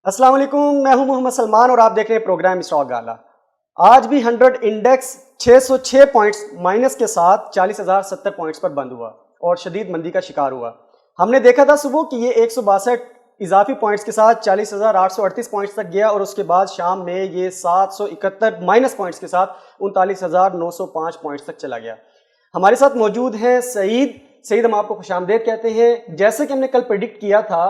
अस्सलाम वालेकुम, मैं हूं मोहम्मद सलमान और आप देख रहे हैं प्रोग्राम स्टॉक गाला। आज भी 100 इंडेक्स 606 पॉइंट्स माइनस के साथ 40,070 पॉइंट्स पर बंद हुआ और शदीद मंदी का शिकार हुआ। हमने देखा था सुबह कि ये 162 इजाफी पॉइंट्स के साथ 40,838 पॉइंट्स तक गया और उसके बाद शाम में ये 771 माइनस पॉइंट्स के साथ 39,905 पॉइंट्स तक चला गया। हमारे साथ मौजूद हैं सईद। हम आपको खुशामदीद कहते हैं। जैसे कि हमने कल प्रेडिक्ट किया था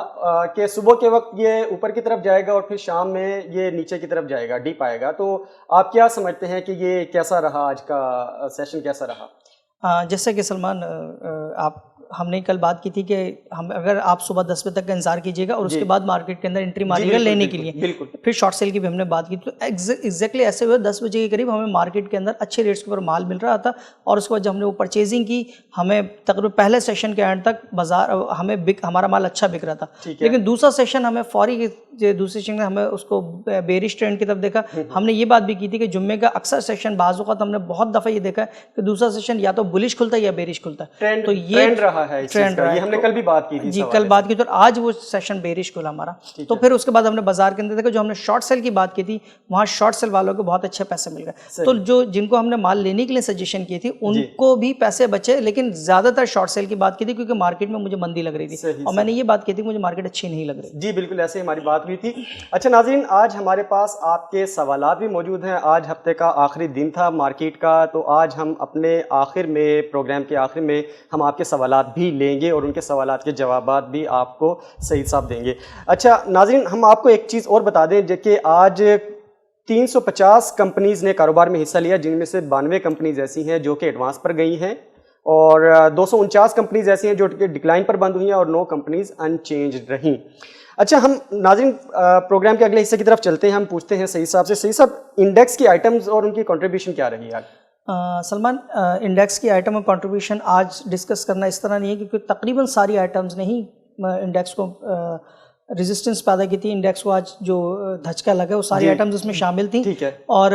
कि सुबह के वक्त ये ऊपर की तरफ जाएगा और फिर शाम में ये नीचे की तरफ जाएगा, डीप आएगा, तो आप क्या समझते हैं कि ये कैसा रहा, आज का सेशन कैसा रहा? जैसे कि सलमान, हमने कल बात की थी कि हम अगर आप सुबह 10 बजे तक का इंतजार कीजिएगा और उसके बाद मार्केट के अंदर एंट्री मारिएगा लेने के लिए। फिर शॉर्ट सेल की भी हमने बात की, तो एग्जैक्टली ऐसे हुए 10 बजे के करीब हमें मार्केट के अंदर अच्छे रेट्स के ऊपर माल मिल रहा था और उसके बाद जब हमने वो परचेजिंग की, हमें तकरीबन पहले सेशन के एंड तक बाजार हमारा माल अच्छा बिक रहा था। लेकिन दूसरा सेशन हमें दूसरे सेशन में हमें उसको बेरिश ट्रेंड की तरफ देखा। हमने ये बात भी की थी कि जुम्मे का अक्सर सेशन बाज़ औक़ात हमने बहुत दफ़ा ये देखा है कि दूसरा सेशन या तो बुलिश खुलता है या बेरिश खुलता है। तो ये ट्रेंड रहा है, ये हमने कल भी बात की थी जी, कल बात की। तो आज वो सेशन बेरिश खुला हमारा। तो फिर उसके बाद हमने बाजार के अंदर देखा, जो हमने शॉर्ट सेल की बात की थी वहाँ शॉर्ट सेल वालों को बहुत अच्छे पैसे मिल गए। तो जो जिनको हमने माल लेने के लिए सजेशन की थी उनको भी पैसे बचे, लेकिन ज़्यादातर शॉर्ट सेल की बात की थी क्योंकि मार्केट में मुझे मंदी लग रही थी और मैंने ये बात की थी मुझे मार्केट अच्छी नहीं लग रही। जी बिल्कुल, ऐसे हमारी बात हुई थी। अच्छा नाज़रीन, आज हमारे पास आपके सवालात भी मौजूद हैं। आज हफ्ते का आखिरी दिन था मार्केट का, तो आज हम अपने आखिर में, प्रोग्राम के आखिर में, हम आपके सवालात भी लेंगे और उनके सवालात के जवाबात भी आपको सईद साहब देंगे। अच्छा नाज़रीन, हम आपको एक चीज़ और बता दें कि आज 350 कंपनीज़ ने कारोबार में हिस्सा लिया, जिनमें से 92 कंपनीज़ ऐसी हैं जो कि एडवांस पर गई हैं और 249 कंपनीज़ ऐसी हैं जो कि डिक्लाइन पर बंद हुई हैं और 9 कंपनीज़ अनचेंज रहीं। अच्छा, हम नाज़रीन प्रोग्राम के अगले हिस्से की तरफ चलते हैं। हम पूछते हैं सईद साहब से। सईद साहब, इंडेक्स की आइटम्स और उनकी कंट्रीब्यूशन क्या रही आज? सलमान, इंडेक्स की आइटम और कंट्रीब्यूशन आज डिस्कस करना इस तरह नहीं है क्योंकि तकरीबन सारी आइटम्स ने ही इंडेक्स को रेजिस्टेंस पैदा की थी। इंडेक्स को आज जो धचका लगा वो सारी आइटम्स उसमें शामिल थी। ठीक है। और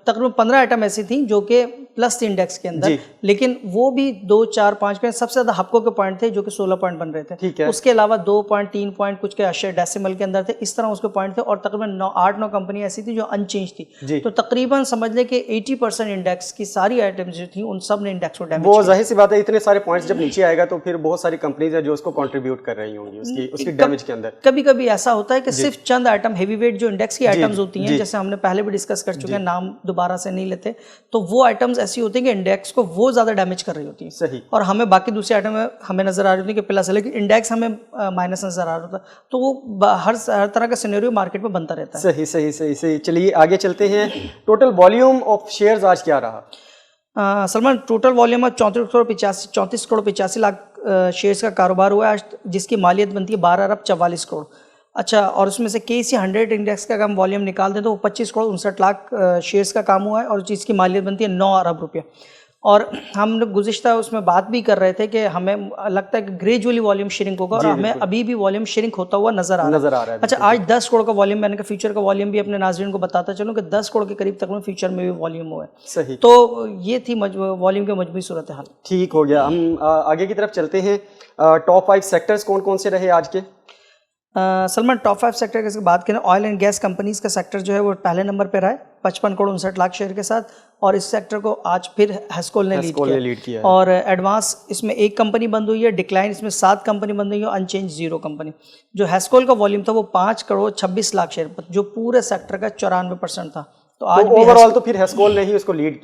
तकरीबन 15 आइटम ऐसी थी जो कि प्लस थी इंडेक्स के अंदर, लेकिन वो भी 2, 4, 5 के सबसे ज़्यादा हफ्कों के पॉइंट थे जो कि 16 पॉइंट बन रहे थे। ठीक है। उसके अलावा 2 पॉइंट, 3 पॉइंट कुछ के अशर डेसिमल के अंदर थे, इस तरह उसके पॉइंट थे और तकरीबन 8-9 कंपनी ऐसी थी जो अनचेंज थी। तो तकरीबन समझ लें कि 80% इंडेक्स की सारी आइटम्स जो थी उन सब ने इंडेक्स को डैमेज। वो जाहिर सी बात है, इतने सारे पॉइंट्स जब नीचे आएगा तो फिर बहुत सारी कंपनीज है जो उसको कंट्रीब्यूट कर रही होंगी उसकी डैमेज के अंदर। कभी कभी ऐसा होता है कि सिर्फ चंद आइटम, हेवी वेट जो इंडेक्स की आइटम्स होती हैं, जैसे हमने पहले भी डिस्कस कर चुके हैं, नाम दोबारा से नहीं लेते, तो वो आइटम्स ऐसी होती हैं कि इंडेक्स को वो ज्यादा डैमेज कर रही होती है। सही। और हमें बाकी दूसरी आइटम में हमें नजर आ रही होती है कि प्लस है, लेकिन इंडेक्स हमें माइनस नजर आ रहा होता है। तो वो हर तरह का सिनेरियो मार्केट में बनता रहता है। सही सही सही सही। चलिए आगे चलते हैं। टोटल वॉल्यूम ऑफ शेयर्स आज क्या रहा? Salman, total volume 34 crore 85 lakh shares का कारोबार हुआ है, जिसकी मालियत बनती है 12 अरब 44 करोड़। अच्छा, और उसमें से KSE 100 इंडेक्स का हम वॉल्यूम निकाल दें तो वो 25 करोड़ 59 लाख शेयर्स का काम हुआ है और जिसकी मालियत बनती है 9 अरब रुपया। और हम गुज़िश्ता उसमें बात भी कर रहे थे कि हमें लगता है कि ग्रेजुअली वॉल्यूम श्रिंक होगा और हमें अभी भी वॉल्यूम श्रिंक होता हुआ नजर आ रहा है। अच्छा, आज 10 करोड़ का वॉल्यूम, मैंने कहा फ्यूचर का वॉल्यूम भी अपने नाज़रीन को बताता चलूँ कि 10 करोड़ के करीब तक फ्यूचर में भी वॉल्यूम हुआ है। सही। तो ये थी वॉल्यूम की मजबूरी सूरत हाल। ठीक हो गया। हम आगे की तरफ चलते हैं। टॉप 5 सेक्टर्स कौन कौन से रहे आज के? सलमान, टॉप 5 सेक्टर की बात करें, ऑयल एंड गैस कंपनीज का सेक्टर जो है वो पहले नंबर पे रहा है 55 करोड़ 59 लाख शेयर के साथ, और इस सेक्टर को आज फिर हेस्कोल ने लीड किया है। और एडवांस इसमें एक कंपनी बंद हुई है, डिक्लाइन इसमें 7 कंपनी बंद हुई है, अनचेंज 0 कंपनी। जो हेस्कोल का वॉल्यूम था वो 5 करोड़ 26 लाख शेयर, जो पूरे सेक्टर का 94% था। तो आज ओवरऑल तो फिर हेस्कोल ने ही उसको लीड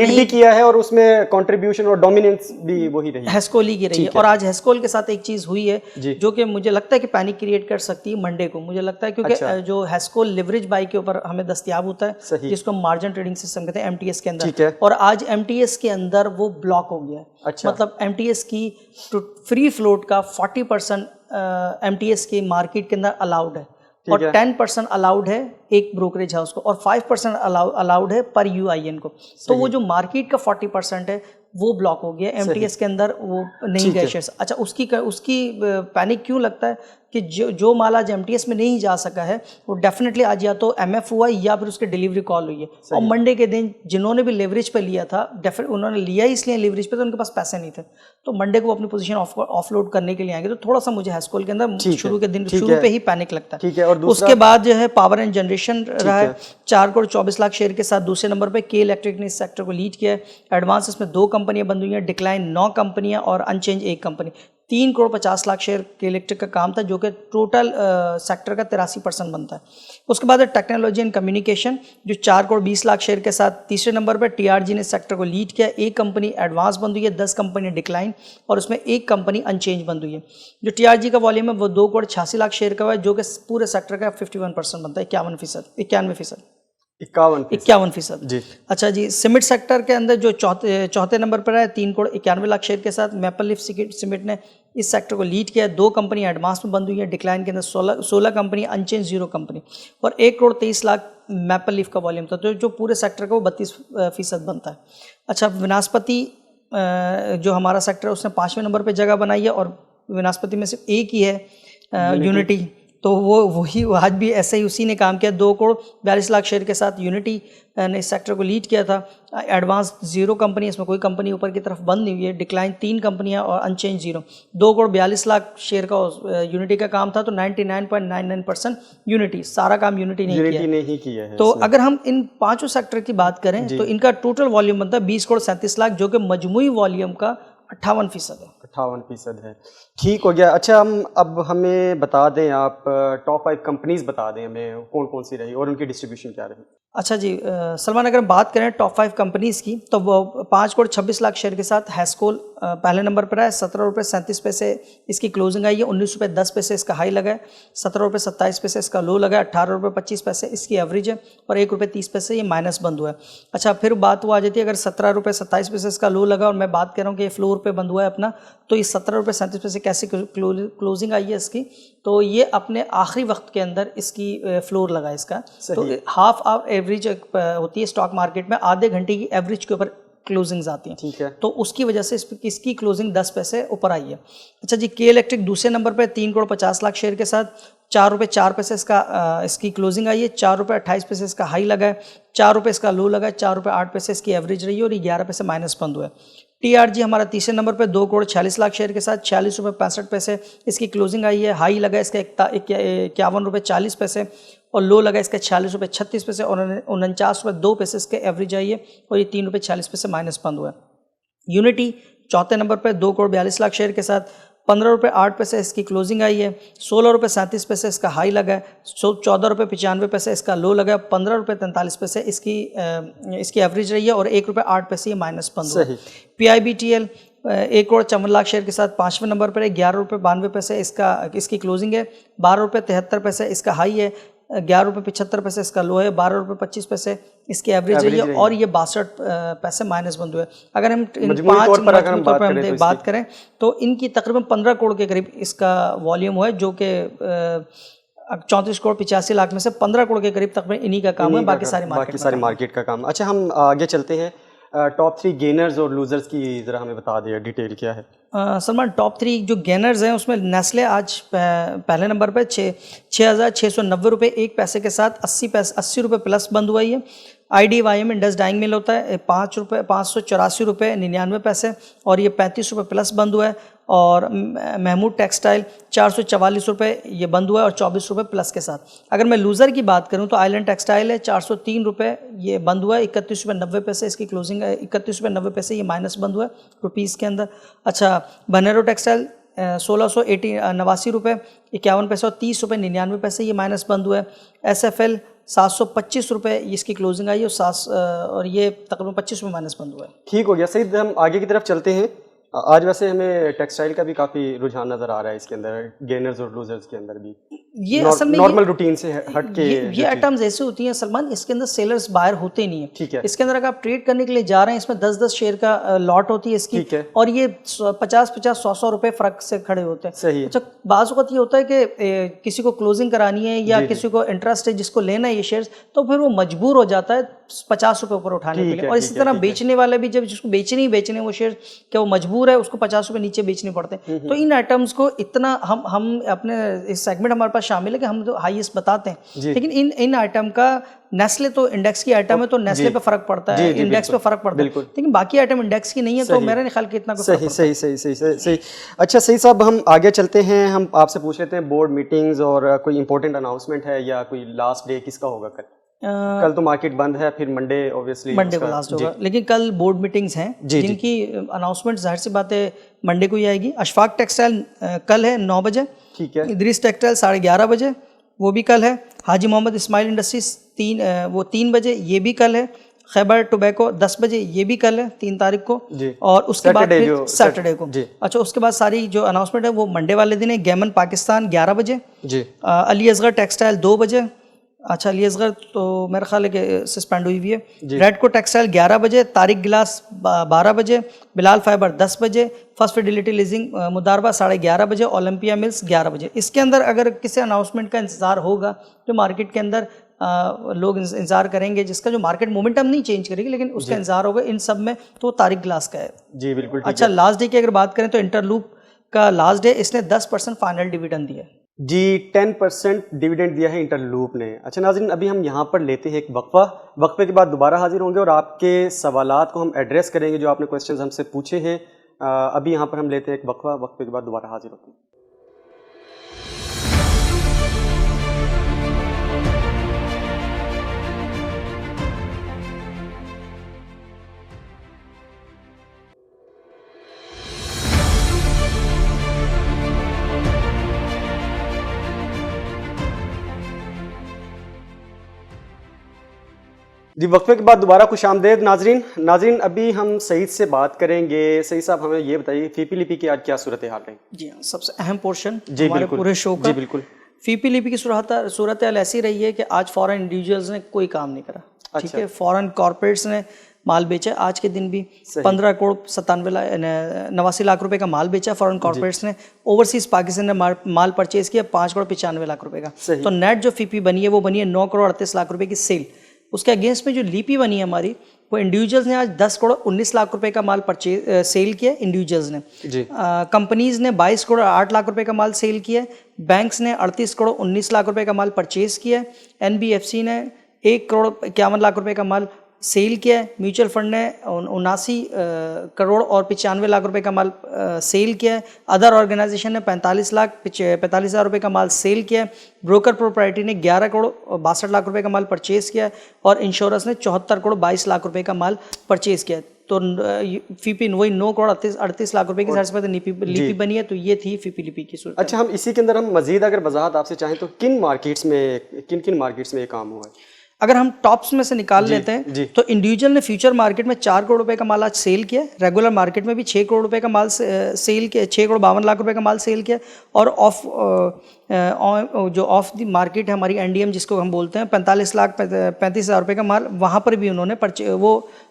भी किया है और उसमें कंट्रीब्यूशन और डोमिनेंस भी वही रही है, हेस्कोल ही की रही है। और आज हेस्कोल के साथ एक चीज हुई है जो कि मुझे लगता है कि पैनिक क्रिएट कर सकती है मंडे को, मुझे लगता है, क्योंकि जो हेस्कोल लिवरेज बाई के ऊपर हमें दस्तयाब होता है, जिसको मार्जिन ट्रेडिंग सिस्टम कहते हैं, MTS के अंदर, और आज MTS के अंदर वो ब्लॉक हो गया है। मतलब MTS की फ्री फ्लोट का 40% MTS की मार्केट के अंदर अलाउड है और 10% अलाउड है एक ब्रोकरेज हाउस को और 5% अलाउड है पर UIN को। तो वो जो मार्केट का 40% है वो ब्लॉक हो गया MTS के अंदर, वो नहीं गए शेयर्स। अच्छा, उसकी पैनिक क्यों लगता है? कि जो माल आज MTS में नहीं जा सका है वो डेफिनेटली आज या तो MF हुआ या फिर उसके डिलीवरी कॉल हुई है। और मंडे के दिन जिन्होंने भी लेवरेज पे लिया था उन्होंने लिया ही इसलिए लेवरेज पे तो उनके पास पैसे नहीं थे, तो मंडे को अपनी पोजीशन ऑफलोड करने के लिए आएंगे। तो थोड़ा सा मुझे हैस्कोल के अंदर शुरू पे ही पैनिक लगता है। और उसके बाद जो है पावर एंड जनरेशन रहा है 4 करोड़ 24 लाख शेयर के साथ दूसरे नंबर पे। के इलेक्ट्रिक ने इस सेक्टर को लीड किया है। एडवांस इसमें 2 कंपनियां बंद हुई हैं, डिक्लाइन 9 कंपनियां और unchange 1 company. 3 crore 50 lakh share के इलेक्ट्रिक का काम था जो कि टोटल सेक्टर का 83% बनता है। उसके बाद टेक्नोलॉजी एंड कम्युनिकेशन जो 4 करोड़ 20 लाख शेयर के साथ तीसरे नंबर पर। TRG ने सेक्टर को लीड किया। 1 कंपनी एडवांस बंद हुई है, 10 कंपनी डिक्लाइन और उसमें 1 कंपनी अनचेंज बंद हुई है। जो TRG का वॉल्यूम है वो 2 करोड़ 86 लाख शेयर का है जो कि पूरे सेक्टर का 51% बनता है, 51%। जी। अच्छा जी, सीमेंट सेक्टर के अंदर जो चौथे नंबर पर है 3 करोड़ 91 लाख शेयर के साथ मैपल लीफ सीमेंट ने इस सेक्टर को लीड किया है। 2 कंपनी एडवांस में बंद हुई है, डिक्लाइन के अंदर 16 कंपनी, अनचेंज 0 कंपनी और 1 करोड़ 23 लाख मैपल लीफ का वॉल्यूम था, तो जो पूरे सेक्टर का वो 32% बनता है। अच्छा, विनास्पति जो हमारा सेक्टर है उसने 5वें नंबर पर जगह बनाई है और विनास्पति में सिर्फ एक ही है यूनिटी, तो वही आज भी ऐसे ही उसी ने काम किया। 2 करोड़ 42 लाख शेयर के साथ यूनिटी ने इस सेक्टर को लीड किया था। एडवांस 0 कंपनी, इसमें कोई कंपनी ऊपर की तरफ बंद नहीं हुई है। डिक्लाइन 3 कंपनियां और अनचेंज 0। 2 करोड़ 42 लाख शेयर का यूनिटी का काम था, तो 99.99% यूनिटी, सारा काम यूनिटी ने ही किया है। तो अगर हम इन 5 सेक्टर की बात करें तो इनका टोटल वॉल्यूम बनता है 20 करोड़ 37 लाख जो कि मजमूई वॉल्यूम का 58% है। 58% है। ठीक हो गया। अच्छा, अब हमें बता दें, आप टॉप 5 कंपनीज बता दें हमें कौन कौन सी रही और उनकी डिस्ट्रीब्यूशन क्या रही। अच्छा जी, सलमान, अगर बात करें टॉप 5 कंपनीज़ की तो वो 5 करोड़ 26 लाख शेयर के साथ हैस्कोल पहले नंबर पर है। 17 रुपये 37 पैसे इसकी क्लोजिंग आई है। 19 रुपये 10 पैसे इसका हाई लगा है। 17 रुपये 27 पैसे इसका लो लगा है। 18 रुपये 25 पैसे इसकी एवरेज है और 1 रुपये 30 पैसे ये माइनस बंद हुआ है। अच्छा, फिर बात वो आ जाती है, अगर 17 रुपये 27 पैसे इसका लो लगा और मैं बात कर रहा हूँ कि ये फ्लोर पे बंद हुआ है अपना, तो ये 17 रुपये 37 पैसे कैसे क्लोजिंग आई है इसकी, तो ये अपने आखिरी वक्त के अंदर इसकी फ्लोर लगा इसका। तो हाफ एवरेज होती है स्टॉक मार्केट में, आधे घंटे की एवरेज के ऊपर क्लोजिंग्स आती हैं। ठीक है। तो उसकी वजह से इसकी क्लोजिंग 10 पैसे ऊपर आई है। अच्छा जी, के इलेक्ट्रिक दूसरे नंबर पे 3 करोड़ 50 लाख शेयर के साथ 4 रुपये 4 पैसे इसकी क्लोजिंग आई है। 4 रुपये 28 पैसे इसका हाई लगा है। 4 रुपये इसका लो लगा है। 4 रुपये 8 पैसे इसकी एवरेज रही है और 11 पैसे माइनस बंद हुआ है। TRG हमारा तीसरे नंबर पे 2 करोड़ 46 लाख शेयर के साथ 46 रुपये 65 पैसे इसकी क्लोजिंग आई है। हाई लगा इसका 51 रुपये 40 पैसे और लो लगा इसका 46 रुपये 36 पैसे और 49 रुपये 2 पैसे इसके एवरेज आई है और ये 3 रुपये 40 पैसे माइनस बंद हुआ है। यूनिटी चौथे नंबर पर 2 करोड़ 42 लाख शेयर के साथ 15 रुपये 8 पैसे इसकी क्लोजिंग आई है। 16 रुपये 37 पैसे इसका हाई लगा है। 14 रुपये 95 पैसे इसका लो लगा है। 15 रुपये 43 पैसे इसकी एवरेज रही है और 1 रुपये 8 पैसे ये माइनस बंद हुआ है। PIBTL 1 करोड़ 54 लाख शेयर के साथ 5वें नंबर पर है। 11 रुपये 92 पैसे इसकी क्लोजिंग है। 12 रुपये 73 पैसे इसका हाई है। 11 रुपये 75 पैसे इसका लो है। 12 रुपये 25 पैसे इसकी एवरेज रही है और ये 62 पैसे माइनस बंद हुए। अगर हम इन 5 बात करें तो इनकी तकरीबन 15 करोड़ के करीब इसका वॉल्यूम है, जो कि 34 करोड़ 85 लाख में से 15 करोड़ के करीब तकरीबन इन्हीं का काम है, बाकी सारी मार्केट का काम। अच्छा, हम आगे चलते हैं। टॉप 3 गेनर्स और लूजर्स की ज़रा हमें बता दिया, डिटेल क्या है। सलमान, टॉप 3 जो गेनर्स हैं उसमें नेस्ले आज पहले नंबर पर 6,690 रुपये 1 पैसे के साथ 80 रुपये प्लस बंद हुआ है। IDYM इंडस डाइंग मिल होता है 584 रुपये 99 पैसे और ये 35 रुपये प्लस बंद हुआ है। और महमूद टेक्सटाइल 444 रुपये ये बंद हुआ है और 24 रुपये प्लस के साथ। अगर मैं लूज़र की बात करूं तो आइलैंड टेक्सटाइल है 403 रुपये ये बंद हुआ है। 31 रुपये 90 पैसे इसकी क्लोजिंग है। 31 रुपये 90 पैसे ये माइनस बंद हुआ है रुपीज़ के अंदर। अच्छा, बनेरो टेक्सटाइल 1689 रुपये 51 पैसे और 30 रुपये 99 पैसे ये माइनस बंद हुआ है। SFL 725 रुपये इसकी क्लोजिंग आई और ये तकरीबन 25 रुपये माइनस बंद हुआ है। ठीक हो गया। सही, हम आगे की तरफ चलते हैं। आज वैसे हमें टेक्सटाइल का भी काफ़ी रुझान नज़र आ रहा है इसके अंदर, गेनर्स और लूजर्स के अंदर भी। ये असल में नॉर्मल रूटीन से हट के ये आइटम्स ऐसे होती हैं सलमान, इसके अंदर सेलर्स बायर होते नहीं है। ठीक है। इसके अंदर अगर आप ट्रेड करने के लिए जा रहे हैं, इसमें 10-10 शेयर का लॉट होती है इसकी। ठीक है। और ये 50-50 100-100 रुपए फर्क से खड़े होते हैं। सही है। अच्छा, बाज़ वक़्त ये होता है कि किसी को क्लोजिंग करानी है या किसी को इंटरेस्ट है जिसको लेना है ये शेयर्स, तो फिर वो मजबूर हो जाता है 50 रुपए ऊपर उठाने के लिए। और इसी तरह बेचने वाले भी, जब जिसको बेचने ही बेचने वो शेयर, क्या वो मजबूर है, उसको 50 रुपए नीचे बेचने पड़ते हैं। तो इन आइटम्स को इतना हम अपने इस सेगमेंट हमारे पास शामिल है कि हम तो हाईएस्ट बताते हैं, लेकिन इन आइटम का नेस्ले तो इंडेक्स की आइटम है, तो नेस्ले पे फर्क पड़ता है, इंडेक्स पे फर्क पड़ता है, लेकिन बाकी आइटम इंडेक्स की नहीं है, तो मेरे ख्याल कि इतना सही सही सही सही सही सही। अच्छा सही साहब, हम आगे चलते हैं, हम आपसे पूछ लेते हैं बोर्ड मीटिंग्स और कोई इंपॉर्टेंट अनाउंसमेंट है या कोई लास्ट डे किसका होगा कल? कल तो मार्केट बंद है, फिर मंडे ऑब्वियसली मंडे को लास्ट होगा, लेकिन कल बोर्ड मीटिंग्स हैं जिनकी अनाउंसमेंट जाहिर सी बात है मंडे को ही आएगी। अशफाक टेक्सटाइल कल है 9 बजे। ठीक है। इदरीस टेक्सटाइल 11:30 बजे, वो भी कल है। हाजी मोहम्मद इस्माइल इंडस्ट्रीज 3 बजे, ये भी कल है। खैबर टोबैको 10 बजे, ये भी कल है 3 तारीख को। और उसके बाद सैटरडे को। अच्छा, उसके बाद सारी जो अनाउंसमेंट है वो मंडे वाले दिन है। गैमन पाकिस्तान 11 बजे। अली असगर टेक्सटाइल 2 बजे। अच्छा, अली असगर तो मेरा ख्याल है कि सस्पेंड हुई हुई है। रेडको टेक्सटाइल 11 बजे। तारिक गिलास 12 बजे। बिलाल फाइबर 10 बजे। फर्स्ट फिडेलिटी लीजिंग मुदारबा 11:30 बजे। ओलंपिया मिल्स 11 बजे। इसके अंदर अगर किसी अनाउंसमेंट का इंतजार होगा जो मार्केट के अंदर लोग इंतजार करेंगे, जिसका जो मार्केट मोमेंटम नहीं चेंज करेगी, लेकिन उसका इंतजार होगा इन सब में, तो तारिक गिलास का है। जी बिल्कुल। अच्छा, लास्ट डे की अगर बात करें तो इंटरलूप का लास्ट डे, इसने 10% फाइनल डिविडेंड दिया है जी। 10% डिविडेंड दिया है इंटरलूप ने। अच्छा नाज़रीन, अभी हम यहाँ पर लेते हैं एक वक्फे के बाद दोबारा हाजिर होंगे और आपके सवालात को हम एड्रेस करेंगे जो आपने क्वेश्चंस हमसे पूछे हैं। अभी यहाँ पर हम लेते हैं एक वक्फे के बाद दोबारा हाजिर होते हैं। जी, वक्फे के बाद दोबारा खुश आमदेद नाजरीन, अभी हम सईद से बात करेंगे। सईद साहब, हमें ये बताइए फीपी लिपि की आज क्या सूरत हाल है? जी हाँ, सबसे अहम पोर्शन हमारे पूरे शो का। जी बिल्कुल। फीपी लिपि की सूरत हाल ऐसी रही है कि आज फॉरेन इंडिविजुअल्स ने कोई काम नहीं करा। ठीक है। फॉरेन कॉर्पोरेट्स ने माल बेचा, आज के दिन भी 15 करोड़ 89 लाख रुपए का माल बेचा फॉरेन कॉर्पोरेट्स ने। ओवरसीज पाकिस्तान ने माल परचेज किया 5 करोड़ 95 लाख रुपए का। तो नेट जो फीपी बनी है वो बनी है 9 करोड़ 38 लाख रुपए की सेल। उसके अगेंस्ट में जो लीपी बनी है हमारी, वो इंडिविजुअल्स ने आज 10 करोड़ 19 लाख रुपए का माल सेल किया इंडिविजुअल्स ने। कंपनीज ने 22 करोड़ 8 लाख रुपए का माल सेल किया। बैंक्स ने 38 करोड़ 19 लाख रुपए का माल परचेज किया। एनबीएफसी ने 1 करोड़ 51 लाख रुपए का माल सेल किया है। म्यूचुअल फंड ने 79 करोड़ और 95 लाख रुपए का माल सेल किया है। अदर ऑर्गेनाइजेशन ने 45 हज़ार रुपये का माल सेल किया है। ब्रोकर प्रोप्राइटरी ने 11 करोड़ 62 लाख रुपए का माल परचेज किया है। और इंश्योरेंस ने 74 करोड़ 22 लाख रुपए का माल परचेज किया है। तो फीपी वही 9 करोड़ 38 लाख रुपए की साइड से लिपि बनी है। तो ये थी फीपी लिपि की सूरत। अच्छा, हम इसी के अंदर हम मजीद अगर वजाहत आपसे चाहें तो किन मार्केट्स में ये काम हुआ है? अगर हम टॉप्स में से निकाल लेते हैं तो इंडिविजुअल ने फ्यूचर मार्केट में 4 करोड़ रुपए का माल आज सेल किया। रेगुलर मार्केट में भी 6 करोड़ रुपए का माल सेल किया, 6 करोड़ 52 लाख रुपए का माल सेल किया। और जो ऑफ द मार्केट है हमारी एनडीएम जिसको हम बोलते हैं 35 लाख 35 हज़ार रुपये का माल, वहाँ पर भी उन्होंने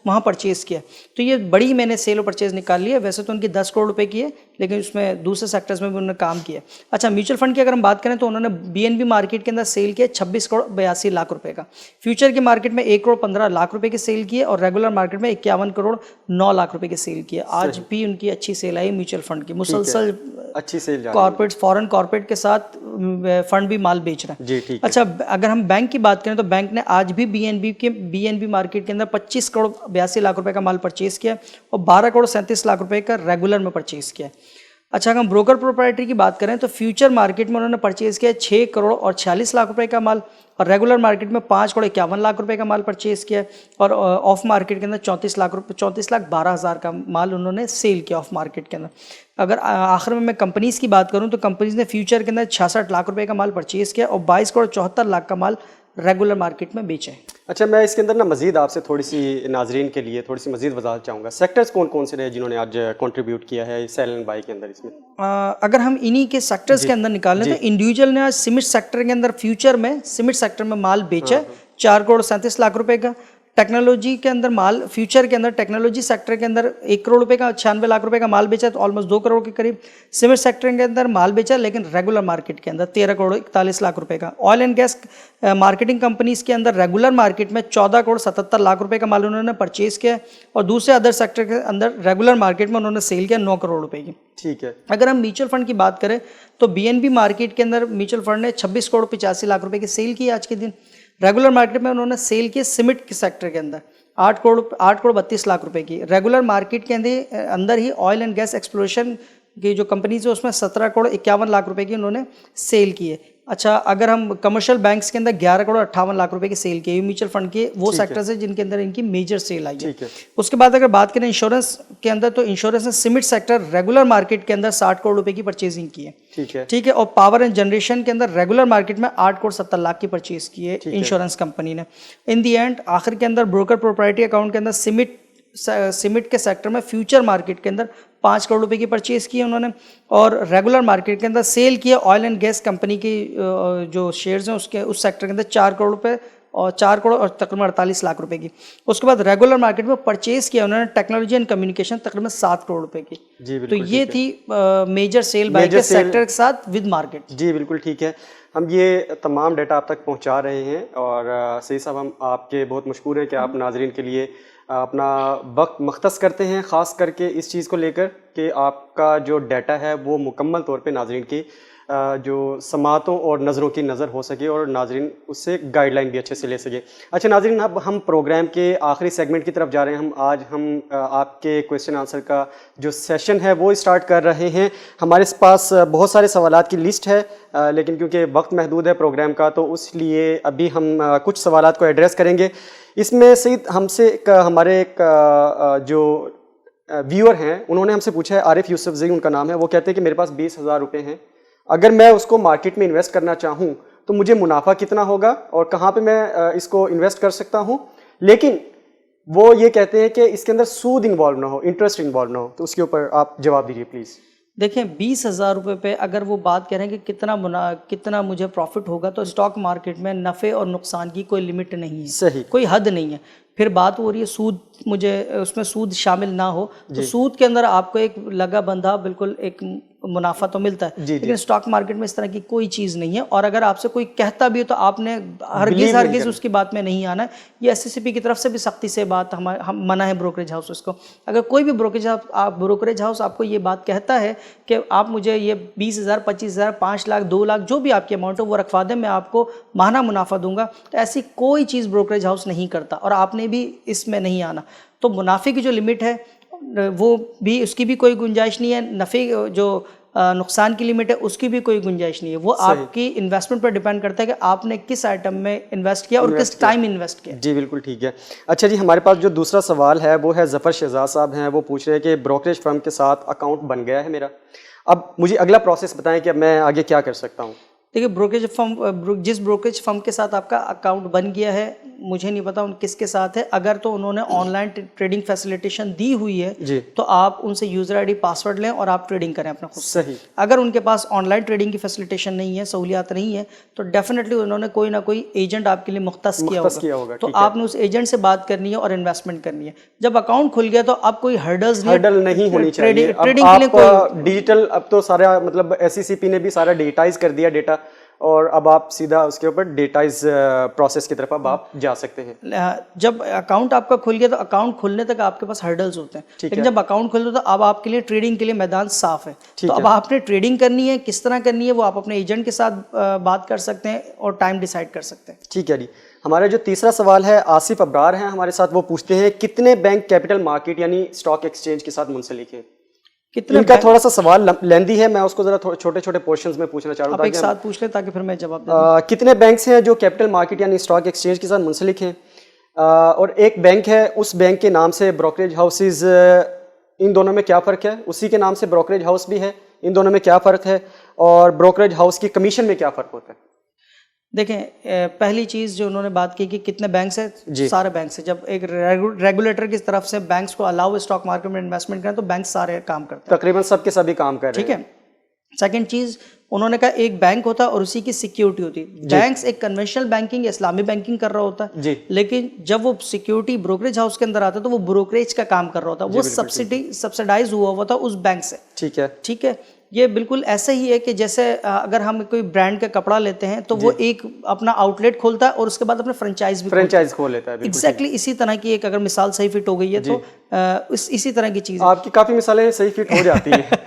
वहाँ परचेज़ किया। तो ये बड़ी मैंने सेल और परचेज़ निकाल ली है। वैसे तो उनकी 10 करोड़ रुपए की है, लेकिन उसमें दूसरे सेक्टर्स में भी उन्होंने काम किया। अच्छा, म्यूचुअल फंड की अगर हम बात करें तो उन्होंने बीएनबी मार्केट के अंदर सेल किया 26 करोड़ 82 लाख रुपए का। फ्यूचर की मार्केट में 1 करोड़ 15 लाख रुपए की सेल किए और रेगुलर मार्केट में 51 करोड़ 9 लाख रुपए की सेल किए। आज भी उनकी अच्छी सेल आई म्यूचुअल फंड की, मुसलसल अच्छी सेल। कॉर्पोरेट फॉरेन कॉर्पोरेट के साथ फंड भी माल बेच रहे हैं। जी ठीक। अच्छा, अगर हम बैंक की बात करें तो बैंक ने आज भी बीएनबी मार्केट के अंदर 25 करोड़ 82 लाख रुपए का माल परचेज किया और 12 करोड़ 37 लाख रुपए का रेगुलर में परचेज किया। अच्छा, अगर हम ब्रोकर प्रोप्राइटरी की बात करें तो फ्यूचर मार्केट में उन्होंने परचेज किया 6 करोड़ और 46 लाख रुपए का माल और रेगुलर मार्केट में 5 करोड़ 51 लाख रुपए का माल परचेज किया और ऑफ मार्केट के अंदर 34 लाख 12 हज़ार का माल उन्होंने सेल किया ऑफ मार्केट के अंदर। अगर आखिर में मैं कंपनीज़ की बात करूं तो कंपनीज़ ने फ्यूचर के अंदर 66 लाख रुपए का माल परचेज किया और 22 करोड़ 74 लाख का माल रेगुलर मार्केट में बेचें। अच्छा, मैं इसके अंदर ना मजीद आपसे थोड़ी सी नाजरीन के लिए थोड़ी सी मजीद वजाहत चाहूँगा। सेक्टर्स कौन कौन से रहे जिन्होंने आज कंट्रीब्यूट किया है सेल एंड बाई के अंदर इसमें? अगर हम इन्हीं के सेक्टर्स के अंदर निकालें तो इंडिविजुअल ने आज सीमेंट सेक्टर के अंदर फ्यूचर में सीमेंट सेक्टर में माल बेचा 4,37,00,000 रुपए का। टेक्नोलॉजी के अंदर माल फ्यूचर के अंदर टेक्नोलॉजी सेक्टर के अंदर 1 करोड़ रुपए का 96 लाख रुपए का माल बेचा, तो ऑलमोस्ट 2 करोड़ के करीब। सीमेंट सेक्टर के अंदर माल बेचा लेकिन रेगुलर मार्केट के अंदर 13 करोड़ 41 लाख रुपए का। Oil and gas marketing companies के अंदर रेगुलर मार्केट में 14 करोड़ 77 लाख रुपए का माल उन्होंने परचेज किया, और दूसरे अदर सेक्टर के अंदर रेगुलर मार्केट में उन्होंने सेल किया 9 करोड़ रुपए की। ठीक है। अगर हम म्यूचुअल फंड की बात करें तो बीएनबी मार्केट के अंदर म्यूचुअल फंड ने 26 करोड़ 85 लाख रुपए की सेल की आज के दिन। रेगुलर मार्केट में उन्होंने सेल की सीमेंट के सेक्टर के अंदर 8 करोड़ 32 लाख रुपए की। रेगुलर मार्केट के अंदर ही ऑयल एंड गैस एक्सप्लोरेशन की जो कंपनीज है उसमें 17 करोड़ 51 लाख रुपए की उन्होंने सेल की है। अच्छा, अगर हम कमर्शियल बैंक्स के अंदर 11 करोड़ 58 लाख रुपए की सेल की है। म्यूचुअल फंड के वो सेक्टर्स है जिनके अंदर इनकी मेजर सेल आई है। उसके बाद अगर बात करें इंश्योरेंस के अंदर तो इंश्योरेंस ने सीमेंट सेक्टर रेगुलर मार्केट के अंदर 60 करोड़ रुपए की परचेजिंग की है। ठीक है। और पावर एंड जनरेशन के अंदर रेगुलर मार्केट में 8 करोड़ 70 लाख की परचेज की है इंश्योरेंस कंपनी ने। इन दी एंड आखिर के अंदर ब्रोकर प्रोप्राइटरी अकाउंट के अंदर सीमेंट के सेक्टर में फ्यूचर मार्केट के अंदर 5 करोड़ रुपए की परचेज की है उन्होंने, और रेगुलर मार्केट के अंदर सेल किया ऑयल एंड गैस कंपनी की जो शेयर्स हैं उसके उस सेक्टर के अंदर 4 करोड़ रुपए और 4 करोड़ और तकरीबन 48 लाख रुपए की। उसके बाद रेगुलर मार्केट में परचेज किया उन्होंने टेक्नोलॉजी एंड कम्युनिकेशन तकरीबन 7 करोड़ रुपए की। तो ये थी मेजर सेल बाय के सेक्टर के साथ विद मार्केट। जी बिल्कुल ठीक है। हम ये तमाम डाटा आप तक पहुंचा रहे हैं, और सही साहब हम आपके बहुत मशकूर हैं कि आप नाजरीन के लिए अपना वक्त मख्तस करते हैं, ख़ास करके इस चीज़ को लेकर कि आपका जो डाटा है वो मुकम्मल तौर पे नाजरीन की जो समातों और नज़रों की नज़र हो सके और नाजरीन उससे गाइडलाइन भी अच्छे से ले सके। अच्छा नाजरीन, अब हम प्रोग्राम के आखिरी सेगमेंट की तरफ जा रहे हैं। आज हम आपके क्वेश्चन आंसर का जो सेशन है वो स्टार्ट कर रहे हैं। हमारे पास बहुत सारे सवालात की लिस्ट है, लेकिन क्योंकि वक्त महदूद है प्रोग्राम का, तो इसलिए अभी हम कुछ सवालात को एड्रेस करेंगे। इसमें से हमसे हमारे एक जो व्यूअर हैं उन्होंने हमसे पूछा है, आरिफ यूसुफ जी उनका नाम है, वो कहते हैं कि मेरे पास 20,000 रुपये हैं, अगर मैं उसको मार्केट में इन्वेस्ट करना चाहूँ तो मुझे मुनाफा कितना होगा और कहाँ पे मैं इसको इन्वेस्ट कर सकता हूँ। लेकिन वो ये कहते हैं कि इसके अंदर सूद इन्वॉल्व ना हो, इंटरेस्ट इन्वॉल्व ना हो। तो उसके ऊपर आप जवाब दीजिए प्लीज़। देखें, 20,000 रुपये पे अगर वो बात करें कि कितना मुझे प्रॉफिट होगा, तो स्टॉक मार्केट में नफ़े और नुकसान की कोई लिमिट नहीं है, सही, कोई हद नहीं है। फिर बात हो रही है सूद, मुझे उसमें सूद शामिल ना हो, तो सूद के अंदर आपको एक लगा बंधा बिल्कुल एक मुनाफा तो मिलता है, लेकिन स्टॉक मार्केट में इस तरह की कोई चीज़ नहीं है। और अगर आपसे कोई कहता भी हो तो आपने हरगिज़ उसकी बात में नहीं आना है। ये SCCP की तरफ से भी सख्ती से बात हम मना है ब्रोकरेज हाउस उसको। अगर कोई भी ब्रोकरेज हाउस आपको ये बात कहता है कि आप मुझे ये 20,000 25,000 5 लाख 2 लाख जो भी आपकी अमाउंट हो वो रखवा दें, मैं आपको माहाना मुनाफा दूंगा, तो ऐसी कोई चीज़ ब्रोकरेज हाउस नहीं करता और आपने भी इसमें नहीं आना। तो मुनाफे की जो लिमिट है वो भी, उसकी भी कोई गुंजाइश नहीं है, नफ़े जो नुकसान की लिमिट है उसकी भी कोई गुंजाइश नहीं है। वो आपकी इन्वेस्टमेंट पर डिपेंड करता है कि आपने किस आइटम में इन्वेस्ट किया और किस टाइम इन्वेस्ट किया। जी बिल्कुल ठीक है। अच्छा जी, हमारे पास जो दूसरा सवाल है वो है ज़फ़र शहजाद साहब हैं, वो पूछ रहे हैं कि ब्रोकरेज फर्म के साथ अकाउंट बन गया है मेरा, अब मुझे अगला प्रोसेस बताएं कि अब मैं आगे क्या कर सकता हूँ। देखिए, ब्रोकरेज फर्म, जिस ब्रोकरेज फर्म के साथ आपका अकाउंट बन गया है, मुझे नहीं पता उन किसके साथ है, अगर तो उन्होंने ऑनलाइन ट्रेडिंग फैसिलिटेशन दी हुई है तो आप उनसे यूज़र आईडी पासवर्ड लें और आप ट्रेडिंग करें अपना खुद। सही। अगर उनके पास ऑनलाइन ट्रेडिंग की फैसिलिटेशन नहीं है, सहूलियात नहीं है, तो डेफिनेटली उन्होंने कोई ना कोई एजेंट आपके लिए मुख्तस किया होगा। तो आपने उस एजेंट से बात करनी है और इन्वेस्टमेंट करनी है। जब अकाउंट खुल गया तो अब कोई हर्डल नहीं होनी चाहिए। ट्रेडिंग के लिए कोई डिजिटल, अब तो सारा मतलब SCCP ने भी सारा डिजिटाइज कर दिया डेटा, और अब आप सीधा उसके ऊपर डेटाइज प्रोसेस की तरफ अब आप जा सकते हैं। जब अकाउंट आपका खुल गया तो अकाउंट खुलने तक आपके पास हर्डल्स होते हैं, लेकिन जब अकाउंट खुल तो अब आपके लिए ट्रेडिंग के लिए मैदान साफ है। तो अब आपने ट्रेडिंग करनी है, किस तरह करनी है वो आप अपने एजेंट के साथ बात कर सकते हैं और टाइम डिसाइड कर सकते हैं। ठीक है जी। हमारा जो तीसरा सवाल है, आसिफ अब्रार हैं हमारे साथ, वो पूछते हैं कितने बैंक कैपिटल मार्केट यानी स्टॉक एक्सचेंज के साथ मुंसलिक हैं। इनका थोड़ा सा सवाल लेंदी है, मैं उसको जरा छोटे छोटे पोर्शंस में पूछना चाह रहा हूँ, एक साथ पूछ ले ताकि फिर मैं जवाब दूं। कितने बैंक्स हैं जो कैपिटल मार्केट यानी स्टॉक एक्सचेंज के साथ मुंसलिक हैं, और एक बैंक है, उस बैंक के नाम से ब्रोकरेज हाउसेज, इन दोनों में क्या फ़र्क है? उसी के नाम से ब्रोकरेज हाउस भी है, इन दोनों में क्या फ़र्क है? और ब्रोकरेज हाउस की कमीशन में क्या फ़र्क होता है? देखें, पहली चीज़ जो उन्होंने बात की कि कितने बैंक्स हैं, सारे बैंक्स हैं। जब एक रेगुलेटर की तरफ से बैंक्स को अलाउ स्टॉक मार्केट में इन्वेस्टमेंट करें तो बैंक सारे काम करते हैं, तकरीबन सबके सभी काम कर रहे हैं। ठीक है। सेकंड चीज़ उन्होंने कहा एक बैंक होता है और उसी की सिक्योरिटी होती है। बैंक्स एक कन्वेंशनल बैंकिंग या इस्लामी बैंकिंग कर रहा होता है, लेकिन जब वो सिक्योरिटी ब्रोकरेज हाउस के अंदर आता है तो वो ब्रोकरेज का काम कर रहा होता है, वो सब्सिडाइज हुआ होता है उस बैंक से। ठीक है, ठीक है। ये बिल्कुल ऐसे ही है कि जैसे अगर हम कोई ब्रांड का कपड़ा लेते हैं तो वो एक अपना आउटलेट खोलता है और उसके बाद अपने फ्रेंचाइज खोल लेता है। एग्जैक्टली इसी तरह की एक अगर मिसाल सही फिट हो गई है तो इसी तरह की चीज़ आपकी काफ़ी मिसालें सही फिट हो जाती हैं।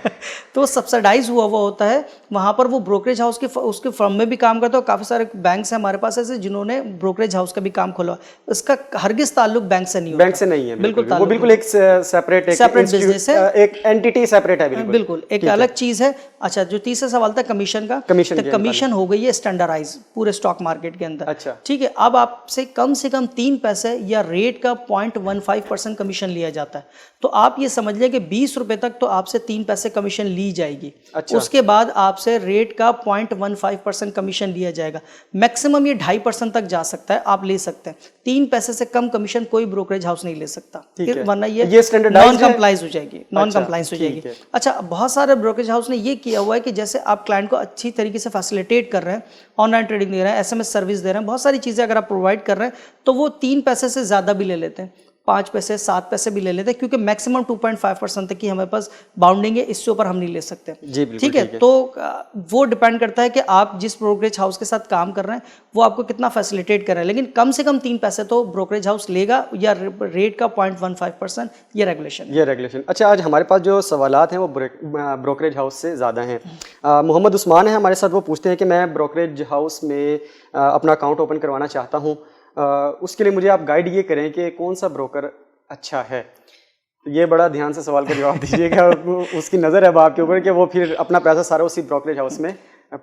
तो सब्सिडाइज हुआ होता है वहाँ पर, वो ब्रोकरेज हाउस के उसके फर्म में भी काम करता है। काफ़ी सारे बैंक्स हैं हमारे पास ऐसे जिन्होंने ब्रोकरेज हाउस का भी काम खोला। इसका हरगिज ताल्लुक बैंक से नहीं होता, बैंक से नहीं है, बिल्कुल वो बिल्कुल एक सेपरेट बिजनेस है, एक एंटिटी सेपरेट है, बिल्कुल एक अलग चीज़ है। अच्छा, जो तीसरा सवाल था कमीशन का, तो कमीशन हो गई है स्टैंडर्डाइज पूरे स्टॉक मार्केट के अंदर। अच्छा, ठीक है। अब आपसे कम से कम 3 पैसे या रेट का 0.15% कमीशन लिया जाता है। तो आप ये समझ लें कि 20 रुपए तक तो आपसे 3 पैसे कमीशन ली जाएगी। अच्छा। उसके बाद आपसे रेट का 0.15% कमीशन लिया जाएगा। मैक्सिमम ये 2.5% तक जा सकता है, आप ले सकते हैं। 3 पैसे से कम कमीशन कोई ब्रोकरेज हाउस नहीं ले सकता, वरना ये नॉन कंप्लाइंस हो जाएगी, नॉन कंप्लाइंस हो जाएगी। अच्छा, बहुत सारे ब्रोकरेज हाउस ने ये किया हुआ है कि जैसे आप क्लाइंट को अच्छी तरीके से फैसिलिटेट कर रहे हैं, ऑनलाइन ट्रेडिंग दे रहे हैं, SMS सर्विस दे रहे हैं, बहुत सारी चीज़ें अगर आप प्रोवाइड कर रहे हैं तो वो 3 पैसे से ज़्यादा भी ले लेते हैं, 5 पैसे 7 पैसे भी ले लेते हैं, क्योंकि मैक्सिमम 2.5% तक की हमारे पास बाउंडिंग है, इससे ऊपर हम नहीं ले सकते। ठीक है। तो वो डिपेंड करता है कि आप जिस ब्रोकरेज हाउस के साथ काम कर रहे हैं वो आपको कितना फैसिलिटेट कर रहे हैं, लेकिन कम से कम 3 पैसे तो ब्रोकरेज हाउस लेगा, या रेट का 0.15% ये रेगुलेशन। अच्छा, आज हमारे पास जो सवालात हैं वो ब्रोकरेज हाउस से ज़्यादा हैं। मोहम्मद उस्मान है हमारे साथ, वो पूछते हैं कि मैं ब्रोकरेज हाउस में अपना अकाउंट ओपन करवाना चाहता हूँ, उसके लिए मुझे आप गाइड ये करें कि कौन सा ब्रोकर अच्छा है। तो ये बड़ा ध्यान से सवाल का जवाब दीजिएगा। उसकी नज़र है अब आपके ऊपर कि वो फिर अपना पैसा सारा उसी ब्रोकरेज हाउस में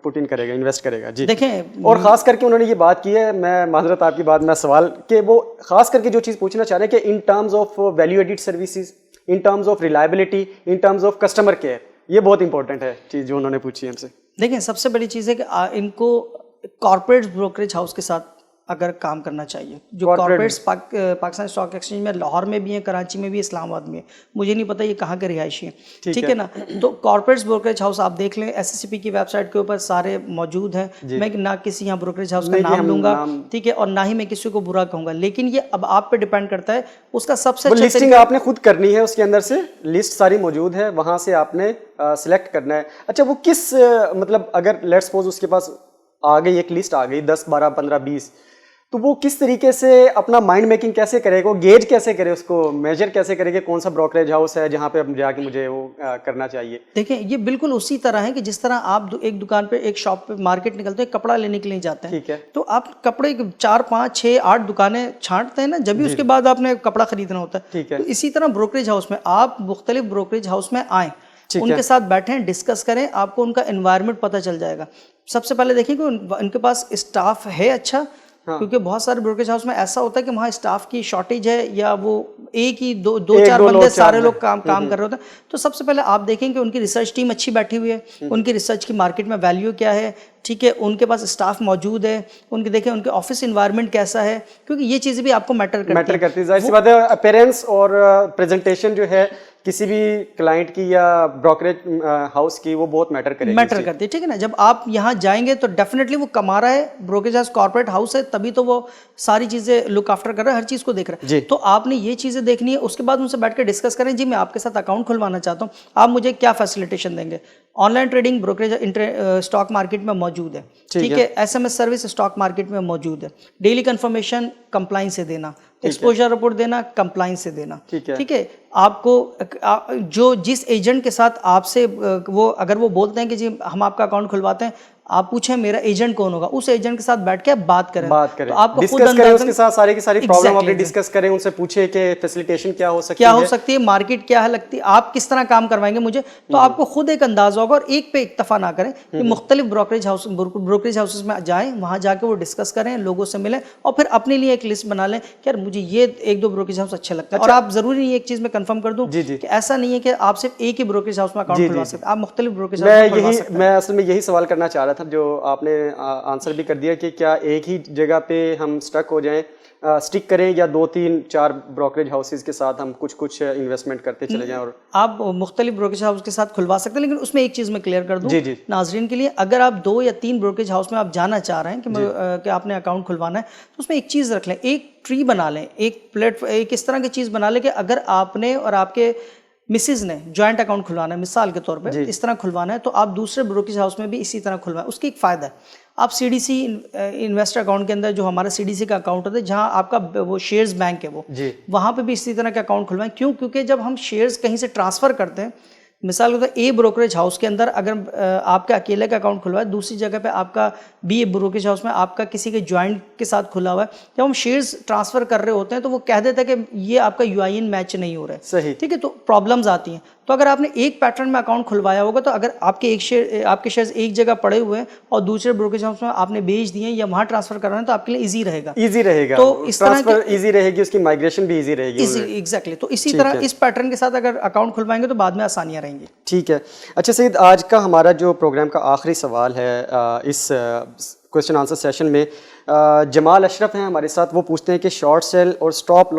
पुट इन करेगा, इन्वेस्ट करेगा। जी देखें, और ख़ास करके उन्होंने ये बात की है, मैं माजरत आपकी बात में सवाल कि वो ख़ास करके जो चीज़ पूछना चाह रहे हैं कि in terms of value added services, in terms of reliability, in terms of customer care, ये बहुत इंपॉर्टेंट है चीज़ जो उन्होंने पूछी है हमसे। देखें, सबसे बड़ी चीज़ है कि इनको कॉर्पोरेट ब्रोकरेज हाउस के साथ अगर काम करना चाहिए, जो कॉर्पोरेट्स पाकिस्तान स्टॉक एक्सचेंज में लाहौर में भी है, कराची में भी, इस्लामाबाद में, मुझे नहीं पता ये कहाँ के रिहायशी हैं। ठीक है ना। तो कॉर्पोरेट्स ब्रोकरेज हाउस आप देख लें, SSCP की वेबसाइट के ऊपर सारे मौजूद हैं। मैं ना किसी यहाँ ब्रोकरेज हाउस का नाम लूंगा, ठीक है, और ना ही मैं किसी को बुरा कहूँगा, लेकिन ये अब आप पे डिपेंड करता है। उसका सबसे अच्छा लिस्टिंग आपने खुद करनी है, उसके अंदर से लिस्ट सारी मौजूद है, वहाँ से आपने सिलेक्ट करना है। अच्छा, वो किस मतलब अगर लेट्स सपोज उसके पास आ गई एक लिस्ट आ गई 10, 12, 15, 20, तो वो किस तरीके से अपना माइंड मेकिंग कैसे करेगा, वो गेज कैसे करे, उसको मेजर कैसे करेगा कौन सा ब्रोकरेज हाउस है जहाँ पे अब जाके मुझे वो करना चाहिए। देखिए, ये बिल्कुल उसी तरह है कि जिस तरह आप एक दुकान पे, एक शॉप पे, मार्केट निकलते हैं, कपड़ा लेने के लिए जाते हैं। ठीक है। तो आप कपड़े 4, 5, 6, 8 दुकानें छांटते हैं ना, जब भी उसके बाद आपने कपड़ा खरीदना होता है। ठीक है। तो इसी तरह ब्रोकरेज हाउस में आप मुख्तलिफ ब्रोकरेज हाउस में आएँ, उनके साथ बैठें, डिस्कस करें, आपको उनका एनवायरनमेंट पता चल जाएगा। सबसे पहले देखिए कि उनके पास स्टाफ है अच्छा, क्योंकि बहुत सारे ब्रोकरेज हाउस में ऐसा होता है कि वहाँ स्टाफ की शॉर्टेज है, या वो एक ही दो चार बंदे सारे लोग काम कर रहे होते हैं। तो सबसे पहले आप देखें कि उनकी रिसर्च टीम अच्छी बैठी हुई है, उनकी रिसर्च की मार्केट में वैल्यू क्या है, ठीक है, उनके पास स्टाफ मौजूद है, उनके देखें उनके ऑफिस इन्वायरमेंट कैसा है, क्योंकि ये चीज़ें भी आपको मैटर करती है। जाहिर सी बात है, अपीयरेंस और प्रेजेंटेशन जो है किसी भी क्लाइंट की या ब्रोकरेज हाउस की, वो बहुत मैटर करती है। ठीक है ना। जब आप यहाँ जाएंगे तो डेफिनेटली वो कमा रहा है, ब्रोकरेज हाउस कॉर्पोरेट हाउस है, तभी तो वो सारी चीज़ें लुक आफ्टर कर रहा है, हर चीज़ को देख रहा है। तो आपने ये चीज़ें देखनी है, उसके बाद उनसे बैठ कर डिस्कस करें, जी मैं आपके साथ अकाउंट खुलवाना चाहता हूँ, आप मुझे क्या फैसिलिटेशन देंगे। Online trading brokerage stock market में मौजूद है, ठीक है, SMS सर्विस स्टॉक मार्केट में मौजूद है, डेली कंफर्मेशन कंप्लाइंस से देना, एक्सपोजर रिपोर्ट देना कंप्लाइंस से देना, ठीक है। आपको जो जिस एजेंट के साथ आपसे वो अगर वो बोलते हैं कि जी हम आपका अकाउंट खुलवाते हैं, आप पूछें मेरा एजेंट कौन होगा, उस एजेंट के साथ बैठ के आप बात करें तो आपको खुद करें, उसके साथ सारी की सारी प्रॉब्लम अपनी डिस्कस करें, उनसे पूछे कि फैसिलिटेशन क्या हो सकती है, मार्केट क्या है लगती है, आप किस तरह काम करवाएंगे मुझे, तो आपको खुद एक अंदाजा होगा। और एक पे इक्तफा ना करें कि मुख्तलिफ ब्रोकरेज हाउसेस में जाएं, वहां जाके वो डिस्कस करें, लोगों से मिलें, और फिर अपने लिए एक लिस्ट बना लें कि यार मुझे ये 1-2 ब्रोकरेज हाउस अच्छे लगते हैं। और आप जरूरी नहीं, एक चीज मैं कंफर्म कर दूं कि ऐसा नहीं है कि आप सिर्फ एक ही ब्रोकरेज हाउस में अकाउंट खुलवा सकते, आप मुख्तलिफ ब्रोकरेज हाउस में खुलवा सकते हैं। मैं असल में यही सवाल करना चाह रहा था जो आपने आंसर भी कर दिया कि क्या एक ही जगह पे हम स्टक हो जाएं, स्टिक करें, या 2-3-4 ब्रोकरेज हाउसेज के साथ हम कुछ कुछ इन्वेस्टमेंट करते चले जाएं। और आप मुख्तलिफ ब्रोकरेज हाउस के साथ खुलवा सकते हैं, लेकिन उसमें एक चीज़ मैं क्लियर कर दूं जी जी नाजरीन के लिए, अगर आप 2 या 3 ब्रोकरेज हाउस में आप जाना चाह रहे हैं कि आपने अकाउंट खुलवाना है, तो उसमें एक चीज़ रख लें, एक ट्री बना लें, एक इस तरह की चीज़ बना लें कि अगर आपने और आपके मिसिज ने जॉइंट अकाउंट खुलवाना है, मिसाल के तौर पे इस तरह खुलवाना है, तो आप दूसरे ब्रोकरेज हाउस में भी इसी तरह खुलवाएं। उसकी एक फ़ायदा है, आप सीडीसी इन्वेस्टर अकाउंट के अंदर जो हमारा सीडीसी का अकाउंट होता है, जहां आपका वो शेयर्स बैंक है वो, वहां पे भी इसी तरह के अकाउंट खुलवाएं। क्यों? क्योंकि जब हम शेयर्स कहीं से ट्रांसफ़र करते हैं, मिसाल के तौर ए ब्रोकरेज हाउस के अंदर अगर आपका अकेले का अकाउंट खुलवा है, दूसरी जगह पे आपका बी ब्रोकरेज हाउस में आपका किसी के ज्वाइंट के साथ खुला हुआ है, जब हम शेयर्स ट्रांसफ़र कर रहे होते हैं तो वो कह देता है कि ये आपका यूआईएन मैच नहीं हो रहा है, सही, ठीक है, तो प्रॉब्लम्स आती हैं। तो अगर आपने एक पैटर्न में अकाउंट खुलवाया होगा, तो अगर आपके शेयर्स एक जगह पड़े हुए हैं और दूसरे ब्रोकरेज हाउस में आपने बेच दिए या वहाँ ट्रांसफ़र करना है, तो आपके लिए ईजी रहेगा। तो इस ट्रांसफर ईजी रहेगी, उसकी माइग्रेशन भी ईजी रहेगी। एग्जैक्टली। तो इसी तरह इस पैटर्न के साथ अगर अकाउंट खुलवाएंगे तो बाद में आसानियाँ रहेंगी। ठीक है। अच्छा सईद, आज का हमारा जो प्रोग्राम का आखिरी सवाल है इस क्वेश्चन आंसर सेशन में, जमाल अशरफ हैं हमारे साथ। वो पूछते हैं कि शॉर्ट सेल और स्टॉप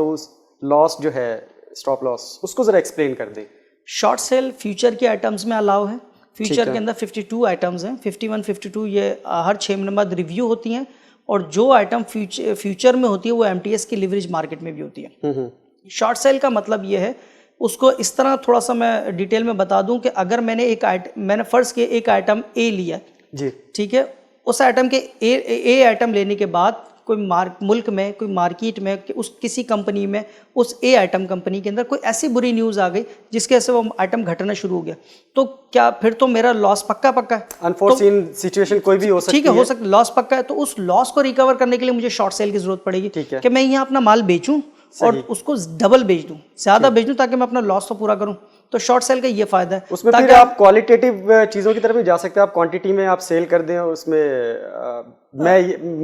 लॉस जो है, स्टॉप लॉस, उसको ज़रा एक्सप्लेन कर दें। शॉर्ट सेल फ्यूचर के आइटम्स में अलाउ है। फ्यूचर के अंदर 52 आइटम्स हैं, 51, 52 ये हर 6 महीने बाद रिव्यू होती हैं, और जो आइटम फ्यूचर में होती है वो एमटीएस की लिवरेज मार्केट में भी होती है। शॉर्ट सेल का मतलब ये है, उसको इस तरह थोड़ा सा मैं डिटेल में बता दूं कि अगर मैंने फ़र्ज़ किया एक आइटम ए लिया जी, ठीक है, उस आइटम के ए आइटम लेने के बाद कोई मुल्क में, कोई मार्केट में, उस किसी कंपनी में, उस ए आइटम कंपनी के अंदर कोई ऐसी बुरी न्यूज़ आ गई जिसके वजह से वो आइटम घटना शुरू हो गया, तो क्या फिर तो मेरा लॉस पक्का है। अनफोर्सीन सिचुएशन कोई भी हो सकती है, ठीक है, हो सकता है लॉस पक्का है, तो उस लॉस को रिकवर करने के लिए मुझे शॉर्ट सेल की जरूरत पड़ेगी कि मैं यहाँ अपना माल बेचूं और उसको डबल बेच दूं, ज़्यादा बेच दूं, ताकि मैं अपना लॉस तो पूरा करूं। तो शॉर्ट सेल का ये फ़ायदा है। उसमें फिर आप क्वालिटेटिव चीज़ों की तरफ भी जा सकते हैं, आप क्वांटिटी में आप सेल कर दें, और उसमें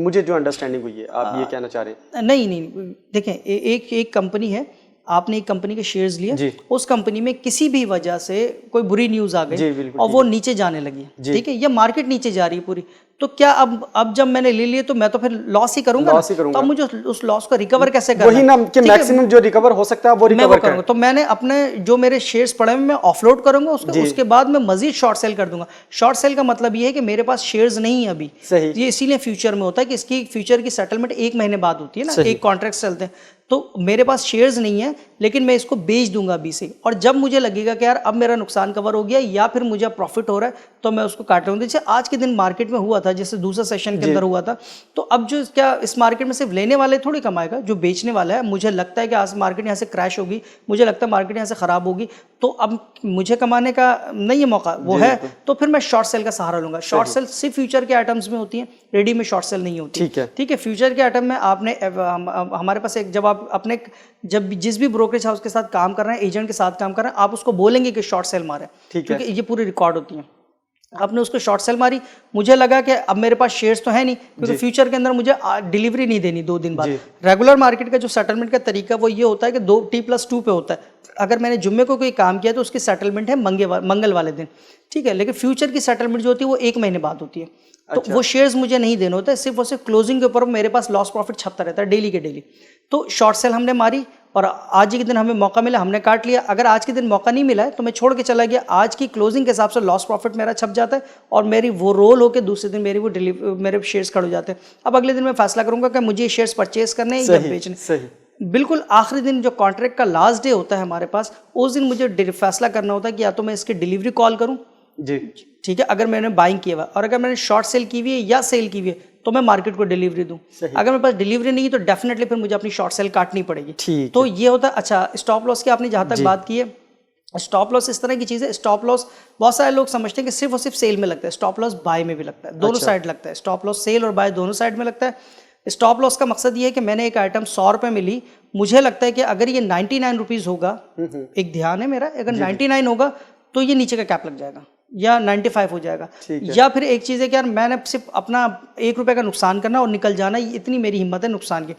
मुझे जो अंडरस्टैंडिंग हुई है, आप ये कहना चाह रहे हैं? नहीं, देखें, एक कंपनी है, आपने एक कंपनी के शेयर्स लिए, उस कंपनी में किसी भी वजह से कोई बुरी न्यूज़ आ गई और वो नीचे जाने लगी, ठीक है, या मार्केट नीचे जा रही है पूरी, तो क्या अब जब मैंने ले लिए तो मैं तो फिर लॉस ही करूंगा, तो अब मुझे उस लॉस को रिकवर कैसे करना है? वही ना कि मैक्सिमम जो रिकवर हो सकता है वो रिकवर करूंगा। तो मैंने अपने जो मेरे शेयर्स पड़े हैं मैं ऑफलोड करूंगा उसके बाद मैं मजीद शॉर्ट सेल कर दूंगा। शॉर्ट सेल का मतलब ये है कि मेरे पास शेयर्स नहीं है अभी, ये इसीलिए फ्यूचर में होता है कि इसकी फ्यूचर की सेटलमेंट 1 महीने बाद होती है ना, एक कॉन्ट्रैक्ट चलते हैं, तो मेरे पास शेयर्स नहीं है, लेकिन मैं इसको बेच दूंगा अभी से, और जब मुझे लगेगा कि यार अब मेरा नुकसान कवर हो गया या फिर मुझे प्रॉफिट हो रहा है, तो मैं उसको काट लूंगा। जैसे आज के दिन मार्केट में हुआ था, जैसे दूसरा सेशन के अंदर हुआ था, तो अब जो क्या इस मार्केट में सिर्फ लेने वाले थोड़ी कमाएगा, जो बेचने वाला है, मुझे लगता है कि आज मार्केट यहाँ से क्रैश होगी, मुझे लगता है मार्केट यहाँ से खराब होगी, तो अब मुझे कमाने का नहीं है मौका, वो है, तो फिर मैं शॉर्ट सेल का सहारा लूंगा। शॉर्ट सेल सिर्फ फ्यूचर के आइटम्स में होती है, रेडी में शॉर्ट सेल नहीं होती, ठीक है। फ्यूचर के आइटम में आपने हमारे पास एक, जब आप अपने जिस भी ब्रोकरेज हाउस के साथ काम कर रहे हैं, एजेंट के साथ काम कर रहे हैं, आप उसको बोलेंगे कि शॉर्ट सेल मारे, क्योंकि ये पूरी रिकॉर्ड होती है। आपने उसको शॉर्ट सेल मारी, मुझे लगा कि अब मेरे पास शेयर्स तो है नहीं, क्योंकि फ्यूचर के अंदर मुझे डिलीवरी नहीं देनी 2 दिन बाद। रेगुलर मार्केट का जो सेटलमेंट का तरीका वो ये होता है कि T+2 पे होता है। अगर मैंने जुम्मे को कोई काम किया तो उसकी सेटलमेंट है मंगल वाले दिन, ठीक है, लेकिन फ्यूचर की सेटलमेंट जो होती है वो 1 महीने बाद होती है। तो वो शेयर्स मुझे नहीं देना होता है, सिर्फ और सिर्फ क्लोजिंग के ऊपर मेरे पास लॉस प्रॉफिट छपता रहता है डेली के डेली। तो शॉर्ट सेल हमने मारी और आज ही के दिन हमें मौका मिला, हमने काट लिया। अगर आज के दिन मौका नहीं मिला है तो मैं छोड़ के चला गया, आज की क्लोजिंग के हिसाब से लॉस प्रॉफिट मेरा छप जाता है और मेरी वो रोल होकर दूसरे दिन मेरे शेयर्स खड़े हो जाते हैं। अब अगले दिन मैं फैसला करूंगा कि मुझे ये शेयर्स परचेज करने हैं या बेचने। बिल्कुल आखिरी दिन जो कॉन्ट्रैक्ट का लास्ट डे होता है हमारे पास, उस दिन मुझे फैसला करना होता है कि या तो मैं इसकी डिलीवरी कॉल करूं जी, ठीक है, अगर मैंने बाइंग किया हुआ, और अगर मैंने शॉर्ट सेल की हुई है या सेल की हुई है तो मैं मार्केट को डिलीवरी दूं। अगर मेरे पास डिलीवरी नहीं है तो डेफिनेटली फिर मुझे अपनी शॉर्ट सेल काटनी पड़ेगी। तो ये होता है। अच्छा, स्टॉप लॉस की आपने जहां तक बात की है, स्टॉप लॉस इस तरह की चीज़ है। स्टॉप लॉस बहुत सारे लोग समझते हैं कि सिर्फ और सिर्फ सेल में लगता है, स्टॉप लॉस बाय में भी लगता है, दोनों साइड लगता है। स्टॉप लॉस सेल और बाय दोनों साइड में लगता है। स्टॉप लॉस का मकसद ये है कि मैंने एक आइटम 100 रुपये में ली, मुझे लगता है कि अगर ये 99 रुपीज़ होगा, एक ध्यान है मेरा, अगर 99 होगा तो ये नीचे का कैप लग जाएगा या 95 हो जाएगा। या फिर एक चीज़ है कि यार मैंने सिर्फ अपना 1 रुपये का नुकसान करना और निकल जाना, इतनी मेरी हिम्मत है नुकसान की,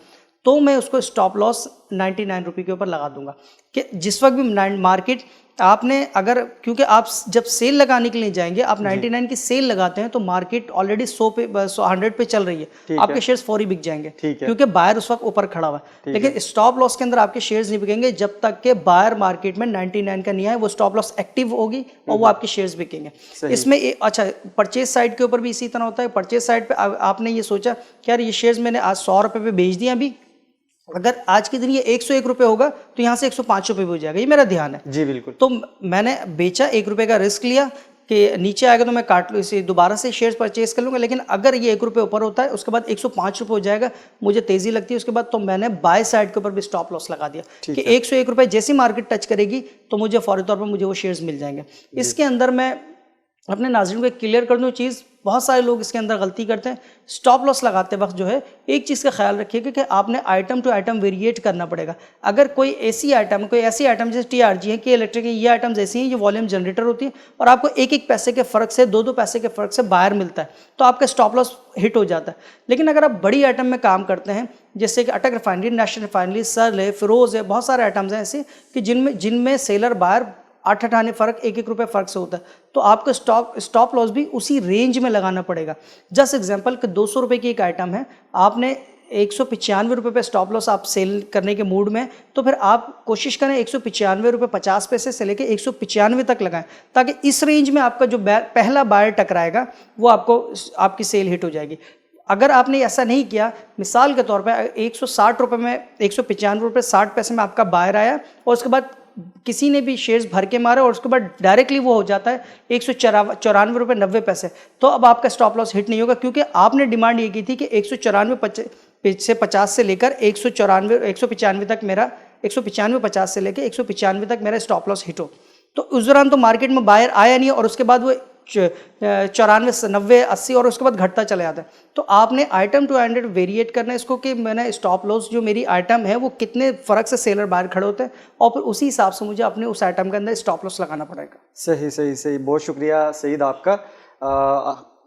तो मैं उसको स्टॉप लॉस 99 रुपये के ऊपर लगा दूंगा कि जिस वक्त भी मार्केट आपने अगर, क्योंकि आप जब सेल लगाने के लिए जाएंगे, आप 99 की सेल लगाते हैं तो मार्केट ऑलरेडी 100 पे 100 पे चल रही है, आपके शेयर्स फौरी बिक जाएंगे क्योंकि बायर उस वक्त ऊपर खड़ा हुआ है। लेकिन स्टॉप लॉस के अंदर आपके शेयर्स नहीं बिकेंगे जब तक के बायर मार्केट में 99 का नहीं आए, वो स्टॉप लॉस एक्टिव होगी और वो आपके शेयर्स बिकेंगे। इसमें अच्छा, परचेज साइड के ऊपर भी इसी तरह होता है। परचेज साइड पे आपने ये सोचा कि यार ये शेयर्स मैंने आज 100 रुपए पे बेच दिया, अभी अगर आज के दिन ये 101 रुपए होगा तो यहाँ से 105 रुपए भी हो जाएगा, ये मेरा ध्यान है जी बिल्कुल। तो मैंने बेचा, 1 रुपए का रिस्क लिया कि नीचे आएगा तो मैं काट लूँ, इसे दोबारा से शेयर्स परचेज कर लूँगा। लेकिन अगर ये 1 रुपये ऊपर होता है, उसके बाद 105 रुपये हो जाएगा, मुझे तेज़ी लगती है उसके बाद, तो मैंने बाय साइड के ऊपर भी स्टॉप लॉस लगा दिया कि 101 रुपये जैसी मार्केट टच करेगी तो मुझे फौरी तौर पर मुझे वो शेयर्स मिल जाएंगे। इसके अंदर मैं अपने नाज़रीन को क्लियर कर दूँ चीज़, बहुत सारे लोग इसके अंदर गलती करते हैं। स्टॉप लॉस लगाते वक्त जो है एक चीज़ का ख्याल रखिएगा कि आपने आइटम टू आइटम वेरिएट करना पड़ेगा। अगर कोई ऐसी आइटम जैसे TRG है कि इलेक्ट्रिक है, ये आइटम्स ऐसी हैं ये वॉल्यूम जनरेटर होती है और आपको एक एक पैसे के फ़र्क से, दो पैसे के फ़र्क से बाहर मिलता है, तो आपका स्टॉप लॉस हिट हो जाता है। लेकिन अगर आप बड़ी आइटम में काम करते हैं जैसे कि अटक रिफाइनरी, नेशनल रिफाइनरी, सर्ल है, फिरोज़ है, बहुत सारे आइटम्स हैं ऐसे कि जिनमें सेलर बाहर 8 आने फ़र्क, 1 रुपये फ़र्क से होता है, तो आपको स्टॉप लॉस भी उसी रेंज में लगाना पड़ेगा। जस्ट एग्जांपल कि 200 रुपये की एक आइटम है, आपने 195 रुपये पे स्टॉप लॉस आप सेल करने के मूड में, तो फिर आप कोशिश करें 195 रुपये 50 पैसे से लेकर 195 तक लगाएं, ताकि इस रेंज में आपका जो पहला बायर टकराएगा वो आपकी सेल हिट हो जाएगी। अगर आपने ऐसा नहीं किया, मिसाल के तौर पर 160 रुपये में 195 रुपये 60 पैसे में आपका बायर आया और उसके बाद किसी ने भी शेयर्स भर के मारा और उसके बाद डायरेक्टली वो हो जाता है 194 रुपये 90 पैसे, तो अब आपका स्टॉप लॉस हिट नहीं होगा क्योंकि आपने डिमांड ये की थी कि 194 से 50 से लेकर 195 तक मेरा 195 50 से लेकर 195 तक मेरा स्टॉप लॉस हिट हो। तो उस दौरान तो मार्केट में बायर आया नहीं और उसके बाद वो 94 90 80 और उसके बाद घटता चला जाता है। तो आपने आइटम टू आइटम वेरिएट करना है इसको कि मैंने स्टॉप लॉस जो मेरी आइटम है वो कितने फ़र्क से सेलर बाहर खड़े होते हैं और फिर उसी हिसाब से मुझे अपने उस आइटम के अंदर स्टॉप लॉस लगाना पड़ेगा। सही, बहुत शुक्रिया सईद आपका।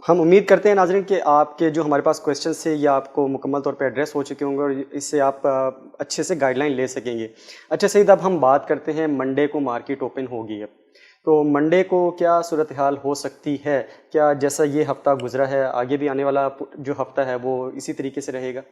हम उम्मीद करते हैं नाज़रीन कि आपके जो हमारे पास क्वेश्चन थे ये आपको मुकम्मल तौर पे एड्रेस हो चुके होंगे और इससे आप अच्छे से गाइडलाइन ले सकेंगे। अच्छा सईद, अब हम बात करते हैं मंडे को मार्केट ओपन होगी अब, तो मंडे को क्या सूरत हाल हो सकती है? क्या जैसा ये हफ़्ता गुजरा है आगे भी आने वाला जो हफ़्ता है वो इसी तरीके से रहेगा?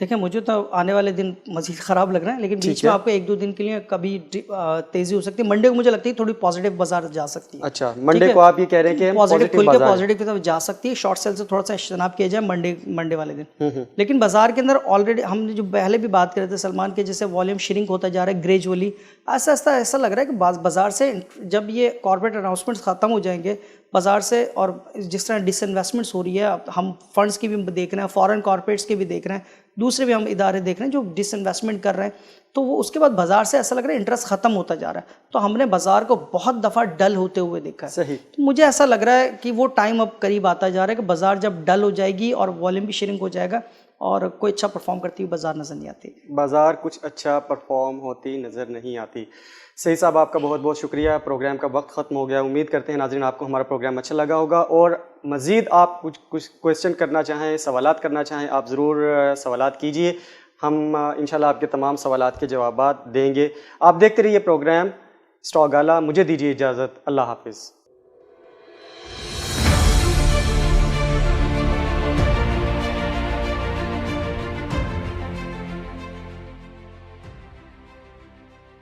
देखिए, मुझे तो आने वाले दिन मज़ीद ख़राब लग रहा है, लेकिन बीच में आपको 1-2 दिन के लिए कभी तेज़ी हो सकती है। मंडे को मुझे लगती है थोड़ी पॉजिटिव बाजार जा सकती है। अच्छा, मंडे को आप ये कह रहे हैं कि पॉजिटिव की तरफ जा सकती है, शॉर्ट सेल से थोड़ा सा इज्तनाब किया जाए मंडे वाले दिन। लेकिन बाजार के अंदर ऑलरेडी हमने जो पहले भी बात कर रहे थे सलमान के, जैसे वॉल्यूम श्रिंक होता जा रहा है ग्रेजुअली, आहिस्ता आहिस्ता ऐसा लग रहा है कि बाजार से जब ये कॉर्पोरेट अनाउंसमेंट्स ख़त्म हो जाएंगे बाजार से, और जिस तरह डिसइन्वेस्टमेंट्स हो रही है, हम फंड्स की भी देख रहे हैं, फॉरेन कॉर्पोरेट्स के भी देख रहे हैं, दूसरे भी हम इदारे देख रहे हैं जो डिसइन्वेस्टमेंट कर रहे हैं, तो वो उसके बाद बाजार से ऐसा लग रहा है इंटरेस्ट खत्म होता जा रहा है। तो हमने बाजार को बहुत दफ़ा डल होते हुए देखा है। सही। तो मुझे ऐसा लग रहा है कि वो टाइम अब करीब आता जा रहा है कि बाजार जब डल हो जाएगी और वॉल्यूम भी श्रिंक हो जाएगा और कोई अच्छा परफॉर्म करती हुई बाजार नज़र नहीं आती, बाजार कुछ अच्छा परफॉर्म होती नज़र नहीं आती। सही साहब, आपका बहुत बहुत शुक्रिया। प्रोग्राम का वक्त ख़त्म हो गया। उम्मीद करते हैं नाज़रीन आपको हमारा प्रोग्राम अच्छा लगा होगा और मज़ीद आप कुछ क्वेश्चन करना चाहें, सवालात करना चाहें, आप ज़रूर सवालात कीजिए। हम इंशाल्लाह आपके तमाम सवालात के जवाबात देंगे। आप देखते रहिए प्रोग्राम स्टॉक गाला। मुझे दीजिए इजाज़त। अल्लाह हाफ़िज़।